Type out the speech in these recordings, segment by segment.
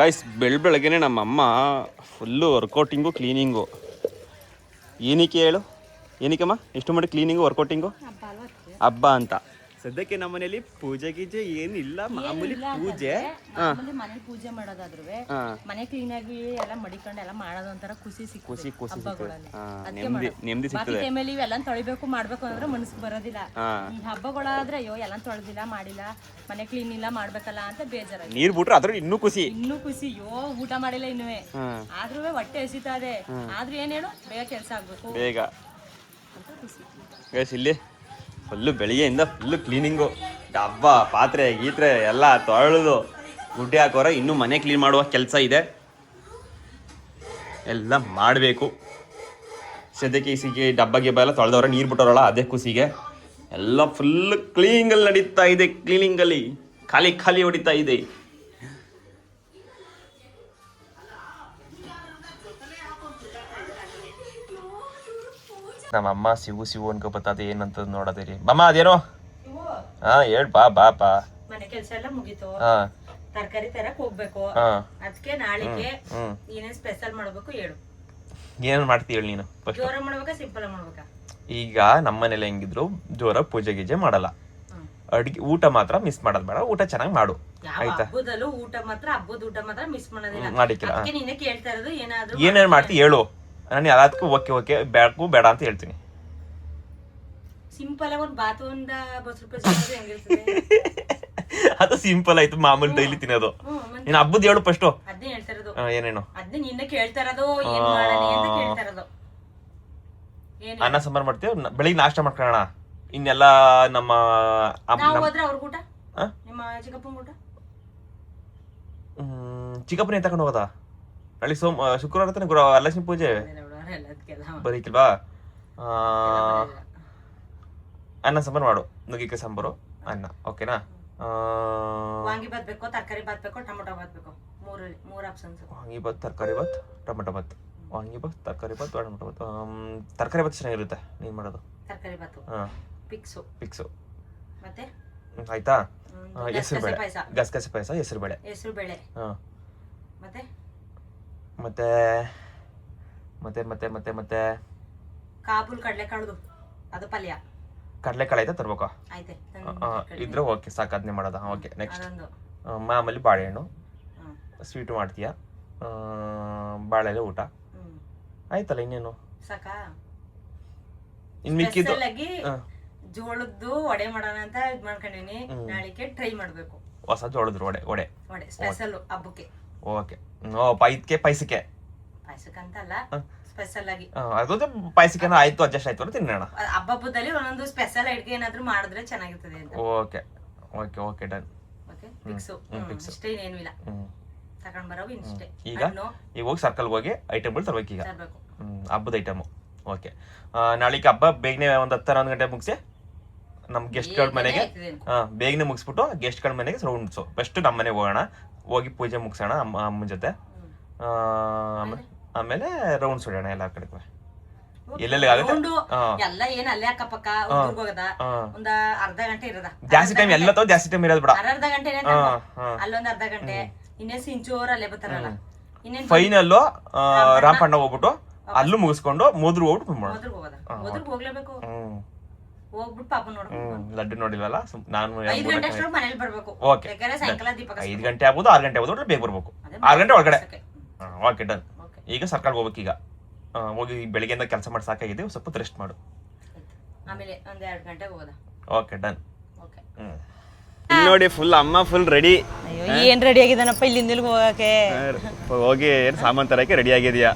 Guys ಬೆಳಗ್ಗೆನೆ ನಮ್ಮಮ್ಮ full ವರ್ಕೌಟಿಂಗು cleaning. ಏನಕ್ಕೆ ಹೇಳು, ಏನಕ್ಕಮ್ಮ ಇಷ್ಟು ಮಾಡಿ ಕ್ಲೀನಿಂಗು ವರ್ಕೌಟಿಂಗು? ಹಬ್ಬ ಅಂತ. ಸದ್ಯಕ್ಕೆ ನಮ್ಮ ಮನೇಲಿ ಪೂಜೆ ಗೀಜೆ ಏನಿಲ್ಲ, ಮಾಮೂಲಿ ಪೂಜೆ. ಮನೆ ಪೂಜೆ ಮಾಡೋದಾದ್ರು ಮನೆ ಕ್ಲೀನ್ ಆಗಿ ಎಲ್ಲ ಮಡಿಕೊಂಡು ಎಲ್ಲ ಮಾಡೋದು ಒಂಥರ ಖುಷಿ ನೆಮ್ಮದಿ ಸಿಗ್ತದೆ. ಇವೆಲ್ಲ ತೊಳಿಬೇಕು ಮಾಡ್ಬೇಕು ಅಂದ್ರೆ ಮನಸ್ಸಿಗೆ ಬರೋದಿಲ್ಲ. ಈ ಹಬ್ಬಗಳಾದ್ರೆ ಅಯ್ಯೋ ಎಲ್ಲ ತೊಳೆದಿಲ್ಲ ಮಾಡಿಲ್ಲ, ಮನೆ ಕ್ಲೀನ್ ಇಲ್ಲ ಮಾಡ್ಬೇಕಲ್ಲ ಅಂತ ಬೇಜಾರ. ನೀರ್ ಬಿಟ್ರೆ ಅದ್ರ ಇನ್ನೂ ಖುಷಿ. ಅಯ್ಯೋ ಊಟ ಮಾಡಿಲ್ಲ ಇನ್ನುವೆ, ಆದ್ರೂ ಹೊಟ್ಟೆ ಹಸಿತಾ ಇದೆ. ಆದ್ರೂ ಏನ್ ಹೇಳು, ಬೇಗ ಕೆಲಸ ಆಗ್ಬೇಕು ಬೇಗ ಅಂತ ಖುಷಿ. ಗೈಸ್ ಇಲ್ಲಿ ಫುಲ್ಲು ಬೆಳಿಗ್ಗೆಯಿಂದ ಫುಲ್ಲು ಕ್ಲೀನಿಂಗು, ಡಬ್ಬ ಪಾತ್ರೆ ಗೀತ್ರೆ ಎಲ್ಲ ತೊಳೆದು ಗುಡ್ಡೆ ಹಾಕೋರ. ಇನ್ನೂ ಮನೆ ಕ್ಲೀನ್ ಮಾಡುವ ಕೆಲಸ ಇದೆ, ಎಲ್ಲ ಮಾಡಬೇಕು. ಸದ್ಯಕ್ಕೆ ಈ ಡಬ್ಬ ಗಿಬ್ಬ ಎಲ್ಲ ತೊಳೆದವ್ರ, ನೀರು ಬಿಟ್ಟವ್ರಲ್ಲ ಅದೇ ಖುಷಿಗೆ. ಎಲ್ಲ ಫುಲ್ ಕ್ಲೀನಿಂಗಲ್ಲಿ ನಡೀತಾ ಇದೆ, ಕ್ಲೀನಿಂಗಲ್ಲಿ ಖಾಲಿ ಖಾಲಿ ಹೊಡಿತಾ ಇದೆ. ನಮ್ಮಮ್ಮ ಸಿವು ಅನ್ಕೊ ಬರ್ತದೆ, ಏನಂತ ನೋಡೋದಿರಿ. ಮಮ್ಮ ಅದೇನೋ ಹೇಳ್ ಬಾ ಬಾ ಬಾ. ಮನೆ ಕೆಲಸ ಎಲ್ಲ ಮುಗೀತು, ತರಕಾರಿ ತರಕ್ ಹೋಗ್ಬೇಕು. ಅದಕ್ಕೆ ನಾಳೆಗೆ ಏನೇನ್ ಸ್ಪೆಷಲ್ ಮಾಡ್ಬೇಕು ಹೇಳು. ಏನೇನ್ ಮಾಡ್ತೀವಿ ಹೇಳಿ ನೀನು? ಜೋರ ಮಾಡ್ಬೇಕಾ ಸಿಂಪಲ್ ಮಾಡ್ಬೇಕಾ? ಈಗ ನಮ್ಮನೇಲಿ ಹೆಂಗಿದ್ರು ಜೋರ ಪೂಜೆ ಗೀಜೆ ಮಾಡಲ್ಲ, ಅಡ್ಗೆ ಊಟ ಮಾತ್ರ ಮಿಸ್ ಮಾಡೋದ್ ಬೇಡ. ಊಟ ಚೆನ್ನಾಗಿ ಮಾಡು ಆಯ್ತಾ? ಹಬ್ಬದಲ್ಲೂ ಊಟ ಮಾತ್ರ, ಹಬ್ಬದ ಊಟ ಮಾತ್ರ ಮಿಸ್ ಮಾಡೋದಿಲ್ಲ. ಅದಕ್ಕೆ ನಿನ್ನೆ ಕೇಳ್ತಾ ಇರೋದು ಏನಾದ್ರು ಏನೇನ್ ಮಾಡ್ತಿ ಹೇಳು. ನಾನು ಎಲ್ಲದಕ್ಕೂ ಓಕೆ ಬೇಕು ಬೇಡ ಅಂತ ಹೇಳ್ತೀನಿ. ಸಿಂಪಲ್ ಆಗಿ ಒಂದು ಬಾತು ಒಂದ ಬಸ್ರು ಹೆಂಗಿರ್ತದೆ? ಅದು ಸಿಂಪಲ್ ಆಯ್ತು, ಮಾಮೂಲಿ ಡೈಲಿ ತಿನ್ನೋದು. ನೀನು ಹಬ್ಬದ ಹೇಳು ಫಸ್ಟ್. ಅದ್ನೇ ಹೇಳ್ತಾ ಇರೋದು. ಏನೇನು ಅದ್ನೇ ನಿನ್ನೆ ಕೇಳ್ತಾ ಇರೋದು, ಏನ್ ಮಾಡೋಣ ಅಂತ ಕೇಳ್ತಾ ಇರೋದು. ಅನ್ನ ಸಾಂಬಾರ್ ಮಾಡ್ತೀವಿ, ಬೆಳಿಗ್ಗೆ ನಾಷ್ಟ ಮಾಡ್ಕೊಳ್ಳೋಣ. ಇನ್ನೆಲ್ಲ ನಮ್ಮ ನಾವು ಹೋದ್ರೆ ಅವ್ರ ಊಟ, ನಿಮ್ಮ ಚಿಕ್ಕಪ್ಪನ ಊಟ. ಚಿಕ್ಕಪ್ಪನ ಏನ್ ತಗೊಂಡು ಹೋಗೋದಾ? ನಾಳೆ ಶುಕ್ರವಾರ ತಾನೆ ಲಕ್ಷ್ಮೀ ಪೂಜೆ ಬರೀಕಿಲ್ವಾ? ಅನ್ನ ಸಾಂಬಾರು ಮಾಡು, ನುಗ್ಗಿಕಾಯಿ ಸಾಂಬಾರು, ಅನ್ನ. ಓಕೆನಾ? ವಾಂಗಿಬಾತ್ ಬೇಕು, ತರಕಾರಿ ಬಾತ್ ಬೇಕು, ಟೊಮೊಟೊ ಬಾತ್ ಬೇಕು. ಮೂರು ಆಪ್ಷನ್ಸ್. ವಾಂಗಿಬಾತ್, ತರಕಾರಿ ಬಾತ್, ಟೊಮೊಟೊ ಬಾತ್. ವಾಂಗಿಬಾತ್, ತರಕಾರಿ ಬಾತ್, ಟೊಮೊಟೊ ಬಾತ್. ತರಕಾರಿ ಬಾತ್ ಚೆನ್ನಾಗಿರುತ್ತೆ ನೀನ್ ಮಾಡೋದು. ತರಕಾರಿ ಬಾತು ಪಿಕ್ಸು ಮತ್ತೆ ಆಯ್ತಾ? ಹೆಸರು ಬೇಳೆ, ಗಸಗಸೆ ಪಾಯಸ, ಹೆಸರು ಬೇಳೆ. ಮತ್ತೆ ಮತ್ತೆ ಮತ್ತೆ ಮತ್ತೆ ಮತ್ತೆ ಮತ್ತೆ ಕಾಬೂಲ್ ಕಡಲೆಕಾಳು, ಅದು ಪಲ್ಯ. ಕಡಲೆಕಾಳು ಆಯ್ತಾ ತರ್ಬೇಕಾ? ಇದ್ರೆ ಓಕೆ ಸಾಕು, ಅದನ್ನೇ ಮಾಡೋದಾ? ಓಕೆ. ನೆಕ್ಸ್ಟ್ ಮಾಮೂಲಿ ಬಾಳೆಹಣ್ಣು, ಸ್ವೀಟು ಮಾಡ್ತೀಯಾ, ಬಾಳೆಲೆ ಊಟ ಆಯ್ತಲ್ಲ, ಇನ್ನೇನು ಸಾಕಾ? ಇನ್ ಮಿಕ್ಕಿದ್ದು ಜೋಳದ್ದು ವಡೆ ಮಾಡೋಣ ಅಂತ ಇದ್ ಮಾಡ್ಕೊಂಡಿನಿ. ನಾಳೆಗೆ ಟ್ರೈ ಮಾಡ್ಬೇಕು. ಹೊಸ ಜೋಳದ ವಡೆ ಸ್ಪೆಷಲ್ ಹಬ್ಬಕ್ಕೆ. ಓಕೆ. ಪಾಯಸಕ್ಕೆ ಅಂತಲ್ಲ, ಸ್ಪೆಷಲ್ ಆಗಿ ಅದೊಂದು ಪಾಯಸಕ್ಕೆ ಆಯ್ತು, ಅಡ್ಜಸ್ಟ್ ಆಯ್ತು ಅಂತ ತಿನ್ನೋಣ. ಹಬ್ಬದಲ್ಲಿ ಒಂದೊಂದು ಸ್ಪೆಷಲ್ ಅಡಿಗೆ ಏನಾದ್ರು ಮಾಡಿದ್ರೆ ಚೆನ್ನಾಗಿರ್ತದೆ ಅಂತ. Okay okay okay done. Okay fix. ಇಷ್ಟೇ, ಇನ್ನೇನು ಇಲ್ಲ. ತಗೊಂಡ್ ಬರೋವು ಇಷ್ಟೇ. ಈಗ ಹೋಗಿ ಸರ್ಕಲ್ ಹೋಗಿ ಐಟಮ್ಗಳು ತರ್ಬೇಕು. ಈಗ ಹಬ್ಬದ ಐಟಮು. ಓಕೆ. ನಾಳೆಗೆ ಹಬ್ಬ ಬೇಗನೆ ಒಂದು 10-11 ಗಂಟೆ ಮುಗಿಸಿ ನಮ್ ಗೆಸ್ಟ್ಗಳ ಮನೆಗೆ ಬೇಗನೆ ಮುಗಿಸ್ಬಿಟ್ಟು ಗೆಸ್ಟ್ಗಳ ಮನೆಗೆ ರೌಂಡ್ಸು. ಫಸ್ಟ್ ನಮ್ಮ ಮನೆಗೆ ಹೋಗೋಣ, ಹೋಗಿ ಪೂಜೆ ಮುಗಿಸೋಣ ಅಮ್ಮನ ಜೊತೆ. ಆಮೇಲೆ ರೌಂಡ್ಸ್ ಹೊಡೆಯೋಣ ಎಲ್ಲ ಕಡೆ. ಎಲ್ಲೆಲ್ಲಿ ಆಗುತ್ತೆ ಎಲ್ಲ ಏನ್ ಅಲ್ಲೇ ಅಕ್ಕಪಕ್ಕ ಹೋಗದ ಒಂದ ಅರ್ಧ ಗಂಟೆ ಇರದ. ಜಾಸ್ತಿ ಟೈಮ್ ಎಲ್ಲ ಜಾಸ್ತಿ ಟೈಮ್ ಇರೋದು ಬೇಡ. ಅರ್ಧ ಗಂಟೆ ಅಲ್ಲೊಂದ್ ಅರ್ಧ ಗಂಟೆ. ಇನ್ನೇನ್ ಸಿಂಚೋರ್ ಅಲ್ಲೇ ಬರ್ತಾರಲ್ಲ. ಇನ್ನೇನ್ ಫೈನಲ್ ರಾಮಪಣ್ಣ ಹೋಗ್ಬಿಟ್ಟು ಅಲ್ಲೂ ಮುಗಿಸ್ಕೊಂಡು ಮೊದ್ರು ಹೋಗ್ಬಿಟ್ಟು ಹೋಗ್ಲೇಬೇಕು. ಹೋಗ್ಬಿಟ್ಟು ಪಾಪ ಲಡ್ಡು ನೋಡಿಲ್ವಲ್ಲ ನಾನು. 5 ಗಂಟೆ ಅಷ್ಟೊಳಗೆ ಮನೇಲಿ ಬರ್ಬೇಕು. ಸಾಯಂಕಾಲ ದೀಪ 5 ಗಂಟೆ ಆಗ್ಬೋದು, 6 ಗಂಟೆ ಆಗ್ಬೋದು, ಬೇಗ ಬರ್ಬೇಕು. 6 ಗಂಟೆ ಒಳಗಡೆ. Okay done. ಈಗ ಸರ್ಕಲ್ ಹೋಗ್ಬೇಕು. ಈಗ ಹೋಗಿ ಬೆಳಿಗ್ಗೆಯಿಂದ ಕೆಲಸ ಮಾಡಿ ಸಾಕಾಗಿದೆ, ಸ್ವಲ್ಪ ರೆಸ್ಟ್ ಮಾಡು. ಆಮೇಲೆ ಒಂದ್ 2 ಗಂಟೆಗೆ ಹೋಗೋದ. Okay done. ನೋಡಿ ಫುಲ್ ಅಮ್ಮ ಫುಲ್ ರೆಡಿ. ಏನ್ ರೆಡಿ ಆಗಿದಾನಪ್ಪ ಇಲ್ಲಿಂದ ಹೋಗಕ್ಕೆ? ಹೋಗಿ ಏನ್ ಸಾಮಾನ್ ತರಕ್ಕೆ ರೆಡಿ ಆಗಿದ್ಯಾ?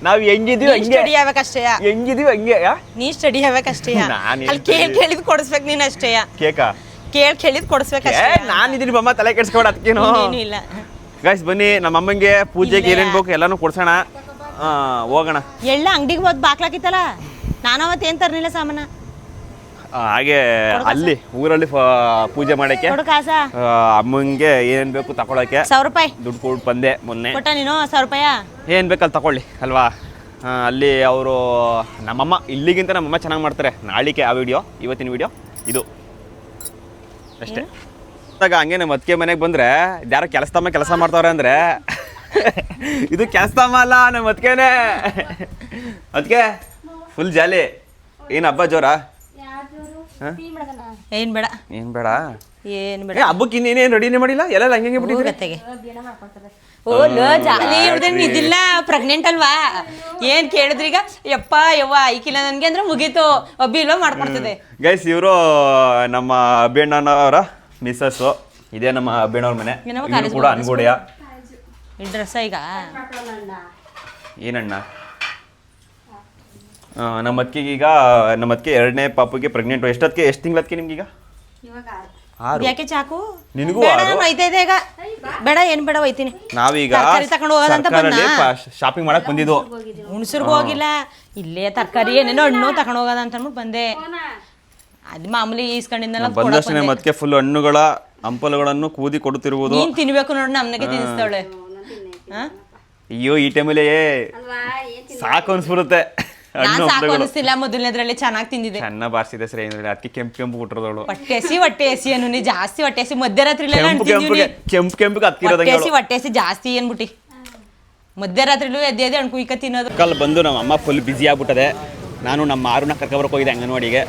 ನಾವ್ ಹೆಂಗಿದೀವಿ ಸ್ಟಡಿ ಆಗ್ಬೇಕಷ್ಟೇ. ಹೆಂಗಿದೀವಿ ಹಂಗೆ. ನೀ ಸ್ಟಡಿ ಆಗ್ಬೇಕಷ್ಟೇ. ಅಲ್ಲಿ ಕೇಳಿದ್ ಕೊಡಿಸ್ಬೇಕು ನೀನ್ ಅಷ್ಟೇ. ಕೇಕಾ ಕೇಳಿದ್ ಕೊಡಿಸ್ಬೇಕಷ್ಟೇ. ನಾನಿದ್ದೀನಿ ಬಮ್ಮ, ತಲೆ ಕೆಡ್ಸ್ಕೊಬೇಡ. ಅದಕ್ಕೇನು ಇಲ್ಲ. ಗೈಸ್ ಬನ್ನಿ, ನಮ್ಮ ಅಮ್ಮಂಗೆ ಪೂಜೆಗೆ ಏನೇನ್ ಬೇಕು ಎಲ್ಲಾನು ಕೊಡ್ಸೋಣ. ಹೋಗೋಣ. ಎಲ್ಲ ಅಂಗಡಿಗೆ ಹೋದ್ ಬಾಕ್ಲಾಕಿತ್ತಲ್ಲ, ನಾನು ಅವತ್ತು ಏನ್ ತರ್ನಿಲ್ಲ ಸಾಮಾನ. ಹಾಗೆ ಅಲ್ಲಿ ಊರಲ್ಲಿ ಪೂಜೆ ಮಾಡಕ್ಕೆ ಅಮ್ಮಂಗೆ ಏನ್ ಬೇಕು ತಗೊಳಕ್ಕೆ 1,000 ರೂಪಾಯಿ ದುಡ್ಡು ಕೊಟ್ಟು ಬಂದೆ ಮೊನ್ನೆ. ಕೊಟ್ಟ ನೀನು 1,000 ರೂಪಾಯಿ? ಏನ್ ಬೇಕಲ್ಲಿ ತಗೊಳ್ಳಿ ಅಲ್ವಾ. ಅಲ್ಲಿ ಅವರು ನಮ್ಮಮ್ಮ ಇಲ್ಲಿಗಿಂತ ನಮ್ಮಮ್ಮ ಚೆನ್ನಾಗಿ ಮಾಡ್ತಾರೆ. ನಾಳಿಕೆ ಆ ವಿಡಿಯೋ, ಇವತ್ತಿನ ವಿಡಿಯೋ ಇದು ಅಷ್ಟೇ. ಹಂಗೆ ನಮ್ಮ ಅತ್ತಿಗೆ ಮನೆಗೆ ಬಂದ್ರೆ ಯಾರೋ ಕೆಲಸ ಮಾಡ್ತಾವ್ರೆ ಅಂದ್ರೆ ಇದು ಕೆಲಸ ಅಲ್ಲ ನಮ್ಮ ಅದಕ್ಕೇನೆ ಅದಕ್ಕೆ ಫುಲ್ ಜಾಲಿ. ಏನು ಹಬ್ಬ ಜೋರ? ಏನ್ ಬೇಡ ಏನು ಬೇಡ ಏನ್ ಬೇಡ. ಹಬ್ಬಕ್ಕೆ ಇನ್ನೇನೇನು ರೆಡಿನೇ ಮಾಡಿಲ್ಲ, ಎಲ್ಲ ಹಂಗೆ ಬಿಟ್ಟಿದ್ರೆ. ಓ ಲೋ ಜಾಲಿ ಇದಿಲ್ಲ, ಪ್ರೆಗ್ನೆಂಟ್ ಅಲ್ವಾ? ಏನ್ ಕೇಳಿದ್ರೀಗ ಯಪ್ಪ ಯವ್ವ ಐಕಿಲ್ಲ ನನ್ಗೆ ಅಂದ್ರೆ ಮುಗೀತು, ಒಬ್ಬಿ ಇಲ್ವಾ ಮಾಡ್ಕೊಡ್ತದೆ. ಗೈಸ್ ಇವರು ನಮ್ಮ ಅಭಿಣ್ಣನವರ ಮಿಸ್ಸಸ್ಸು, ಇದೇ ನಮ್ಮ ಅಭಿಣ್ಣವ್ರ ಮನೆ. ಇವ್ರು ಕೂಡ ಅನ್ಗೋಡೆಯ ಈ ಡ್ರೆಸ್ ಈಗ ಏನಣ್ಣ ನಮ್ಮ ಅತ್ತಿಗೆ ಈಗ ನಮ್ಮ ಅತ್ತಿಗೆ 2ನೇ ಪಾಪುಗೆ ಪ್ರೆಗ್ನೆಂಟ್. ಎಷ್ಟು ತಿಂಗಳದಕ್ಕೆ ನಿಮ್ಗೀಗ? 6. ಯಾಕೆ ಚಾಕು? ನಿನಗೂ ಒಯ್ತಾ ಇದೆ ಈಗ. ಬೇಡ ಏನ್ ಬೇಡ ಒಯ್ತೀನಿ. ನಾವೀಗ ತಗೊಂಡು ಹೋಗೋದಂತ ಶಾಪಿಂಗ್ ಮಾಡಕ್ ಬಂದಿದ್ದು. ಹುಣಸರ್ಗೂ ಹೋಗಿಲ್ಲ, ಇಲ್ಲೇ ತರಕಾರಿ ಏನೇನೋ ಹಣ್ಣು ತಗೊಂಡು ಹೋಗೋದ ಅಂತ ಅಂದ್ಬಿಟ್ಟು ಬಂದೆ. ಅದು ಮಾಮೂಲಿ ಈಸ್ಕೊಂಡಿದ್ದೆಲ್ಲ ಬಂದಷ್ಟೇ ಮತ್ತೆ ಫುಲ್ ಹಣ್ಣುಗಳ ಹಂಪಲುಗಳನ್ನು ಕೂದಿ ಕೊಡುತ್ತಿರುವುದು. ನೀನ್ ತಿನ್ಬೇಕು ನೋಡಿ, ನಮ್ನಗೆ ತಿನ್ನಿಸ್ತಾವಳೆ. ಅಯ್ಯೋ ಈ ಟೈಮಲ್ಲಿ ಸಾಕು ಅನ್ಸ್ಬಿಡುತ್ತೆ. ನಾನ್ ಸಾಕು ಅನಿಸ್ತಿಲ್ಲ, ಮೊದಲನೇದ್ರಲ್ಲಿ ಚೆನ್ನಾಗಿ ತಿಂದಿದೆ. ಚೆನ್ನ ಬಾರಿಸಿದೆ ಸರಿ, ಅದಕ್ಕೆ ಕೆಂಪು ಬಿಟ್ಟಿರೋದವಳು. ಹೊಟ್ಟೆ ಹಸಿ ಅನ್ನು ನೀ ಜಾಸ್ತಿ ಹೊಟ್ಟೆ ಹಸಿ ಮಧ್ಯರಾತ್ರಿ ಕೆಂಪಿಗೆ ಹೊಟ್ಟೆ ಹಸಿ ಜಾಸ್ತಿ ಏನ್ಬಿಟ್ಟಿ ಮಧ್ಯರಾತ್ರಿಲೂ ಎದ್ದೆ ಅಣ್ಕು ಈಗ ತಿನ್ನೋದು. ಕಲ್ ಬಂದು ನಮ್ಮ ಅಮ್ಮ ಫುಲ್ ಬ್ಯುಸಿ ಆಗ್ಬಿಟ್ಟದೆ. ನಾನು ನಮ್ಮ ಆರುನ ಕರ್ಕೊಬರಕ್ಕೆ ಹೋಗಿದ್ದೆ ಅಂಗನವಾಡಿಗೆ.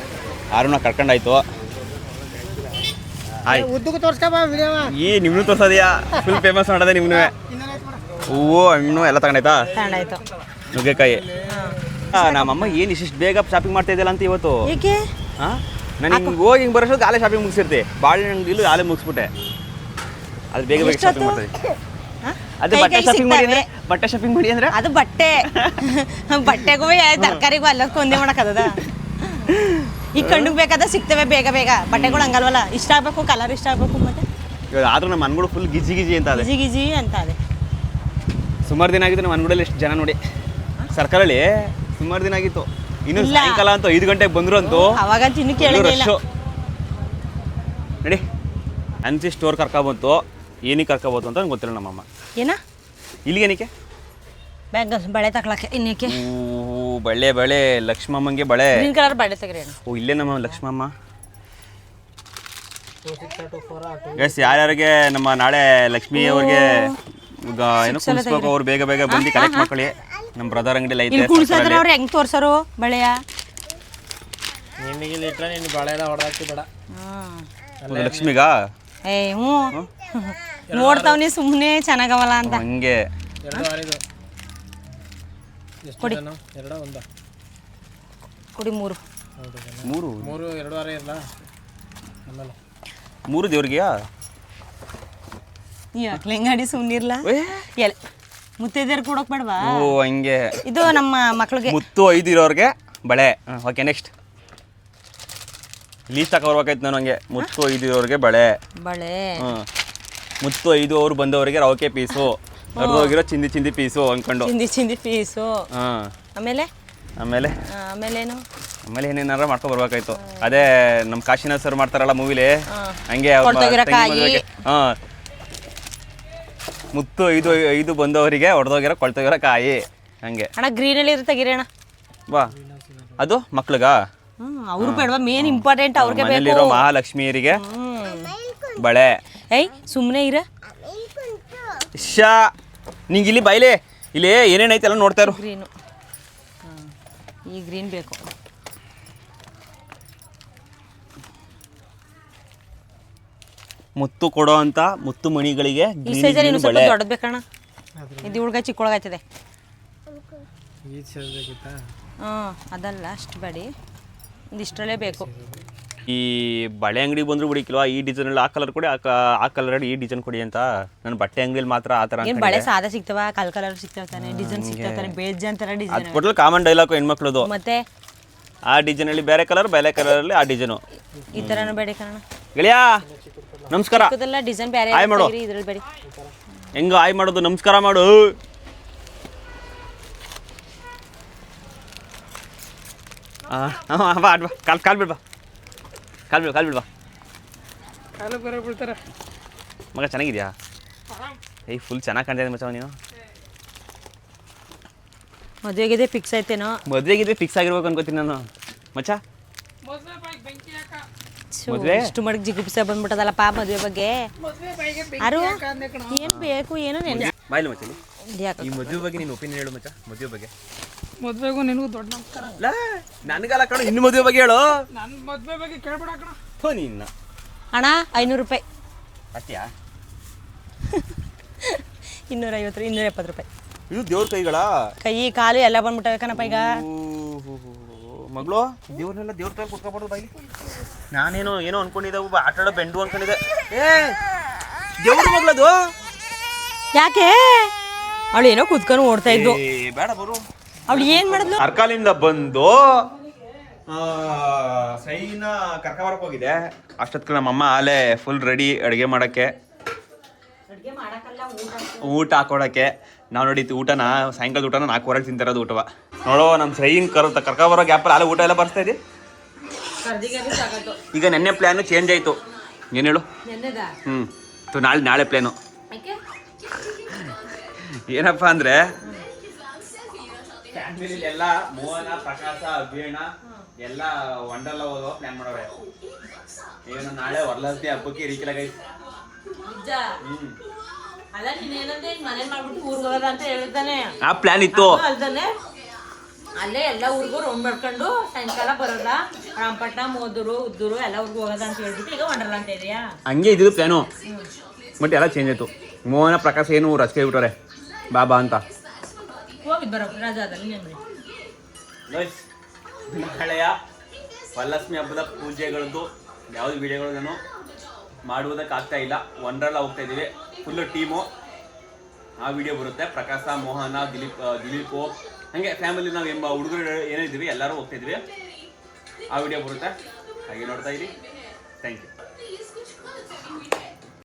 ಆರುನ ಕರ್ಕೊಂಡಾಯ್ತು. ಈ ನಿಮ್ನು ತೋರ್ಸೋದೆಯಾ? ಫುಲ್ ಫೇಮಸ್ ಮಾಡೋದೆ ನಿಮ್ನು. ಹೂವು ಹಣ್ಣು ಎಲ್ಲ ತಗೊಂಡಾಯ್ತಾ? ತಗೊಂಡಾಯ್ತು. ನುಗ್ಗೆಕಾಯಿ. ನಮ್ಮಮ್ಮ ಏನು ಇಷ್ಟು ಬೇಗ ಶಾಪಿಂಗ್ ಮಾಡ್ತಾ ಇದೆಯಲ್ಲ ಅಂತ ಇವತ್ತು. ಏಕೆ? ನಾನು ಹಿಂಗೆ ಹೋಗಿ ಹಿಂಗೆ ಬರೋಷ್ಟು ಆಲೇ ಶಾಪಿಂಗ್ ಮುಗಿಸಿರ್ತಿ. ಬಾಳೆಹಣ್ಣು ಇಲ್ಲೂ ಆಲೇ ಮುಗಿಸ್ಬಿಟ್ಟೆ. ಅದು ಬೇಗ ಶಾಪಿಂಗ್ ಮಾಡ್ತೀವಿ. ಅದು ಬಟ್ಟೆ ಶಾಪಿಂಗ್ ಮಾಡಿ ಅಂದ್ರೆ ಅದು ಬಟ್ಟೆಗೂ ತರಕಾರಿಗೂ ಎಲ್ಲದಕ್ಕೂ ಒಂದೇ ಮಾಡಕ್ಕದ. ಈಗ ಕಣ್ಣಿಗೆ ಬೇಕಾದ ಸಿಗ್ತವೆ ಬೇಗ ಬೇಗ. ಬಟ್ಟೆಗಳು ಹಂಗಲ್ವಲ್ಲ, ಇಷ್ಟ ಆಗ್ಬೇಕು, ಕಲರ್ ಇಷ್ಟ ಆಗ್ಬೇಕು. ಮತ್ತೆ ಆದ್ರೂ ನಮ್ಮ ಮನ್ಗಳು ಫುಲ್ ಗಿಜಿ ಅಂತ ಅದೇ ಗಿಜಿ ಅಂತ ಅದೇ. ಸುಮಾರು ದಿನ ಆಗಿತ್ತು ನಮ್ಮ ಮನ್ಗಳಲ್ಲಿ ಎಷ್ಟು ಜನ ನೋಡಿ. ಸರ್ಕಲಲ್ಲಿ ಸುಮಾರು ದಿನ ಆಗಿತ್ತು. ಇನ್ನು ಸಾಯಂಕಾಲ ಅಂತೂ 5 ಗಂಟೆಗೆ ಬಂದ್ರು ಅಂತೂ ಅವಾಗ ತಿನ್ನು ಕೇಳಿಲ್ಲ ನಡಿ ಅನ್ಸಿ ಸ್ಟೋರ್ ಕರ್ಕೊಬಂತು. ಏನಕ್ಕೆ ಕರ್ಕೊಬೋದು ಅಂತ ನಂಗೆ ಗೊತ್ತಿಲ್ಲ ನಮ್ಮಮ್ಮ. ಏನ ಇಲ್ಲಿಗೆ ಏನಕ್ಕೆ? ಬಳೆ ತಗೊಳಕ್ಕೆ. ಇನ್ನೇಕೆ? ಬಳೆ ಲಕ್ಷ್ಮಮ್ಮಂಗೆ ಬಳೆ. ಗ್ರೀನ್ ಕಲರ್ ಬಳೆ ತೆಗ್ರಿ. ಓ ಇಲ್ಲೇ ನಮ್ಮ ಲಕ್ಷ್ಮಮ್ಮ. ಗೈಸ್ ಯಾರ್ಯಾರಿಗೆ ನಮ್ಮ ನಾಳೆ ಲಕ್ಷ್ಮಿ ಅವ್ರಿಗೆ ಏನೋ ಕುಣಿಸ್ಬೇಕು, ಅವ್ರು ಬೇಗ ಬಂದು ಕಲೆಕ್ಟ್ ಮಾಡ್ಕೊಳ್ಳಿ. ನಮ್ಮ ಬ್ರದರ್ ಅಂಗಡಿ ಐತೆ. ಕುಣಿಸೋದ್ರ ಅವ್ರು ಹೆಂಗ್ ತೋರ್ಸರು ಬಳೆಯ? ಲಕ್ಷ್ಮಿಗ ನೋಡ್ತಾವ್ನಿ ಸುಮ್ಮನೆ ಚೆನ್ನಾಗವಲ್ಲ ಅಂತ ಹಂಗೆ. ಕೊಡಿ ಕೊಡಿ. 3 ದೇವ್ರಿಗೆಯಾ? ಲೆಂಗಾಡಿ ಸುಮ್ಮನಿರ್ಲ. ಮುತ್ತೈದೆಯರ್ ಕೊಡೋಕ್ ಬೇಡವಾ? ಓ ಹಂಗೆ. ಇದು ನಮ್ಮ ಮಕ್ಳಿಗೆ ಮುತ್ತು 5 ಇರೋರ್ಗೆ ಬಳೆ. ಓಕೆ ನೆಕ್ಸ್ಟ್ ಲೀಸ್ಟ್ ಹಾಕೋರ್ಬೇಕಾಯ್ತು ನಾನು. ಹಂಗೆ ಮುತ್ತು 5 ಇರೋರ್ಗೆ ಬಳೆ. ಮುತ್ತು 5 ಅವ್ರು ಬಂದವರಿಗೆ ರವಕೆ ಪೀಸು, ಅರ್ಧೋಗಿರೋ ಚಿಂದಿ ಪೀಸು ಅನ್ಕೊಂಡು ಚಿಂದಿ ಪೀಸು. ಆಮೇಲೆ ಆಮೇಲೇನು? ಆಮೇಲೆ ಏನೇನಾರ ಮಾಡ್ಕೊಂಡು ಬರ್ಬೇಕಾಯ್ತು. ಅದೇ ನಮ್ಮ ಕಾಶಿನಾಥ್ ಸರ್ ಮಾಡ್ತಾರಲ್ಲ ಮೂವಿಲಿ ಹಂಗೆ. ಮುತ್ತು 5 ಬಂದವರಿಗೆ ಹೊಡೆದೋಗಿರೋ ಕೊಳ್ತೋಗಿರೋ ಕಾಯಿ ಹಂಗೆ. ಅಣ್ಣ ಗ್ರೀನ್ ಅಲ್ಲಿ ಇರುತ್ತೆ ಗಿರಣ ಬಾ. ಅದು ಮಕ್ಳಿಗ ಅವ್ರು ಬೇಡವಾ? ಮೇನ್ ಇಂಪಾರ್ಟೆಂಟ್ ಅವ್ರಿಗೆ ಬೇಕು. ಮನೆಯಲ್ಲಿರೋ ಮಹಾಲಕ್ಷ್ಮಿಯರಿಗೆ ಬಳೆ. ಏಯ್ ಸುಮ್ಮನೆ ಇರ ನಿಂಗೆ ಇಲ್ಲಿ ಬೈಲೆ ಇಲ್ಲಿ ಏನೇನೈತೆ ಎಲ್ಲ ನೋಡ್ತಾ ಇರು. ಗ್ರೀನು ಈ ಗ್ರೀನ್ ಬೇಕು. ಮುತ್ತು ಕೊಡೋ ಅಂತ ಮುತ್ತು ಮಣಿಗಳಿಗೆ ಈ ಸೈಜಲ್ಲಿ ಇನ್ನು ಸ್ವಲ್ಪ ದೊಡ್ಡದು ಬೇಕಣ್ಣ. ಇದು ಹುಡುಗ ಚಿಕ್ಕೊಳಗಾಯ್ತದೆ. ಅದಲ್ಲ ಅಷ್ಟು ಬಡಿ ಇಷ್ಟರಲ್ಲೇ ಬೇಕು. ಈ ಬಳೆ ಅಂಗಡಿ ಬಂದ್ರು ಬಿಡಿಕಿಲ್ವಾ? ಈ ಡಿಸೈನ್ ಆ ಕಲರ್ ಕೊಡಿ, ಆ ಕಲರ್ ಈ ಡಿಸೈನ್ ಕೊಡಿ ಅಂತ. ನನ್ನ ಬಟ್ಟೆ ಅಂಗಡಿಯಲ್ಲಿ ಮಾತ್ರ ಆ ಥರ. ಏನು ಬಳೆ ಸಾದಾ ಸಿಗ್ತವ, ಕಲರ್ ಸಿಗ್ತಾವ ತಾನೆ, ಡಿಸೈನ್ ಸಿಗ್ತಾವ ತಾನೆ, ಬೇಜಾನ್ ಥರ ಡಿಸೈನ್. ಅದು ಕಾಮನ್ ಡೈಲಾಗು ಹೆಣ್ಮಕ್ಳದು. ಮತ್ತೆ ಆ ಡಿಸೈನಲ್ಲಿ ಬೇರೆ ಕಲರಲ್ಲಿ ಆ ಡಿಸೈನು ಈ ಥರನೂ ಬೇಡ ಕಣ. ಗೆಳೆಯ ನಮಸ್ಕಾರ. ಡಿಸೈನ್ ಬೇರೆ ಇದ್ರಲ್ಲಿ ಬೇಡಿ. ಹೆಂಗ ಆಯ್ ಮಾಡೋದು? ನಮಸ್ಕಾರ ಮಾಡು. ಕಾಲ್ ಬಿಡ್ಬಾ. ಮಗ ಚೆನ್ನಾಗಿದ್ಯಾ? ಫುಲ್ ಚೆನ್ನಾಗಿ ಕಾಣ್ತಾ ಇದೆ ಮಚ್ಚ. ನೀನು ಮದುವೆಗಿದೆ ಫಿಕ್ಸ್ ಆಯ್ತೇನೋ? ಮದುವೆಗಿದೆ ಫಿಕ್ಸ್ ಆಗಿರ್ಬೇಕು ಅನ್ಕೋತೀನಿ ನಾನು ಮಚ್ಚ. ಇಷ್ಟು ಮಡಗ್ ಜಿಗುಪ್ಸ ಬಂದ್ಬಿಟ್ಟದಲ್ಲಪ್ಪ ಮದುವೆ ಬಗ್ಗೆ. ಯಾರು ಏನು ಬೇಕು ಏನೋ ನೆನ್ಸಿ ಬಾಯ್ಲಿ ಮಚ್ಚಲಿ. ಈ ಮದುವೆ ಬಗ್ಗೆ ನಿನ್ನ ಒಪಿನಿಯನ್ ಹೇಳು ಮಚ್ಚ. ಮದುವೆ ಬಗ್ಗೆ ಮದ್ವೆಗೂ ನಿನಗೂ ದೊಡ್ಡ ನಮಸ್ಕಾರ. ನನಗಲ್ಲ ಕಣ, ಇನ್ನು ಮದುವೆ ಬಗ್ಗೆ ಹೇಳು. ನನ್ನ ಮದ್ವೆ ಬಗ್ಗೆ ಕೇಳ್ಬೇಡ ಕಣ. ನಿನ್ನ ಅಣ್ಣ 500 ರೂಪಾಯಿ. ಅಷ್ಟೆಯಾ? 250 270 ರೂಪಾಯಿ. ಇದು ದೇವ್ರ ಕೈಗಳ ಕೈ ಕಾಲು ಎಲ್ಲ ಬಂದ್ಬಿಟ್ಟವೆ ಕಣಪ್ಪ ಈಗ. ಮಗಳು ದೇವ್ರನ್ನೆಲ್ಲ ದೇವ್ರ ಕೈ ಕುತ್ಕೊಬಾರ್ದು ಬಾಯಿ. ನಾನೇನೋ ಏನೋ ಅನ್ಕೊಂಡಿದ್ದೆ, ಒಬ್ಬ ಆಟ ಆಡೋ ಬೆಂಡು ಅನ್ಕೊಂಡಿದ್ದೆ. ದೇವ್ರ ಮಗಳದು ಯಾಕೆ? ಅವಳು ಏನೋ ಕುತ್ಕೊಂಡು ಓಡ್ತಾ ಇದ್ದು. ಬೇಡ ಬರು. ಅವಳು ಏನ್ ಮಾಡಿದ್ಲು? ಅರ್ಕಾಲಿಂದ ಬಂದು ಸೈನ ಕರ್ಕೊಂಬರಕ್ ಹೋಗಿದೆ. ಅಷ್ಟೊತ್ತಿಗೆ ನಮ್ಮಮ್ಮ ಆಲೆ ಫುಲ್ ರೆಡಿ ಅಡುಗೆ ಮಾಡಕ್ಕೆ, ಊಟ ಹಾಕೊಡಕ್ಕೆ. ನಾವು ನೋಡಿತ್ತು ಊಟನ, ಸಾಯಂಕಾಲದ ಊಟನ 4:15 ತಿಂತಿರೋದು ಊಟವ. ನೋಡೋ ನಮ್ಮ ಸೈನ್ ಕರ್ಕೊಂಬರೋ ಗ್ಯಾಪಲ್ಲಿ ಆಲೆ ಊಟ ಎಲ್ಲ ಬರ್ಸ್ತಾ ಇದೆ. ಈಗ ನೆನ್ನೆ ಪ್ಲ್ಯಾನು ಚೇಂಜ್ ಆಯಿತು. ಏನು ಹೇಳು? ನಾಳೆ ಪ್ಲ್ಯಾನು ಏನಪ್ಪ ಅಂದರೆ, ಫ್ಯಾಮಿಲಿ ಎಲ್ಲ ಮೋಹನ, ಪ್ರಕಾಶ, ಅಭಿಯಣ್ಣ ಎಲ್ಲ ವಂಡರ್ಲ ಹೋಗೋ ಪ್ಲ್ಯಾನ್ ಮಾಡವ್ರೆ. ಏನು ನಾಳೆ ವರಲಕ್ಷ್ಮಿ ಹಬ್ಬಕ್ಕೆ ಇರಿಕಿಲ್ಲ ಗೈಸ್. ಆ ಪ್ಲಾನ್ ಇತ್ತು. ಅಲ್ಲೇ ಎಲ್ಲ ಊರಿಗೂ ರೌಂಡ್ ಮಾಡ್ಕೊಂಡು ಸಾಯಂಕಾಲ ಬರೋದ, ರಾಮಪಟ್ನ, ಮೋದೂರು, ಉದ್ದೂರು ಎಲ್ಲ ಊರಿಗೂ ಹೋಗೋದ ಅಂತ ಹೇಳ್ಬಿಟ್ಟು ಈಗ ವಂಡರ್ಲಾ ಅಂತ ಇದೆಯಾ. ಹಂಗೆ ಇದ್ದಿದ್ದು ಪ್ಲಾನು, ಬಟ್ ಎಲ್ಲ ಚೇಂಜ್ ಆಯ್ತು. ಮೋಹನ, ಪ್ರಕಾಶ್ ಏನು ರಸ್ತೆ ಬಿಟ್ಟವ್ರೆ ಬಾಬಾ ಅಂತ. ಹೋಗಿದ್ ಬರೋ ರಾಜಾದಲ್ಲಿ ನಾಳೆಯ ವರಲಕ್ಷ್ಮಿ ಹಬ್ಬದ ಪೂಜೆಗಳದ್ದು ಯಾವ್ದು ವಿಡಿಯೋಗಳು ನಾನು ಮಾಡುವುದಕ್ಕಾಗ್ತಾ ಇಲ್ಲ. ವಂಡರ್ಲಾ ಹೋಗ್ತಾ ಇದ್ದೀವಿ, ಫುಲ್ಲು ಟೀಮು. ಆ ವಿಡಿಯೋ ಬರುತ್ತೆ. ಪ್ರಕಾಶ, ಮೋಹನ, ದಿಲೀಪು ಹಾಗೆ ಫ್ಯಾಮಿಲಿ ನಾವು ಎಂಬ ಹುಡುಗರು ಏನಿದ್ದೀವಿ ಎಲ್ಲರೂ ಹೋಗ್ತಾ ಇದ್ವಿ. ಆ ವಿಡಿಯೋ ಬರುತ್ತೆ, ಹಾಗೆ ನೋಡ್ತಾ ಇರಿ. Thank you.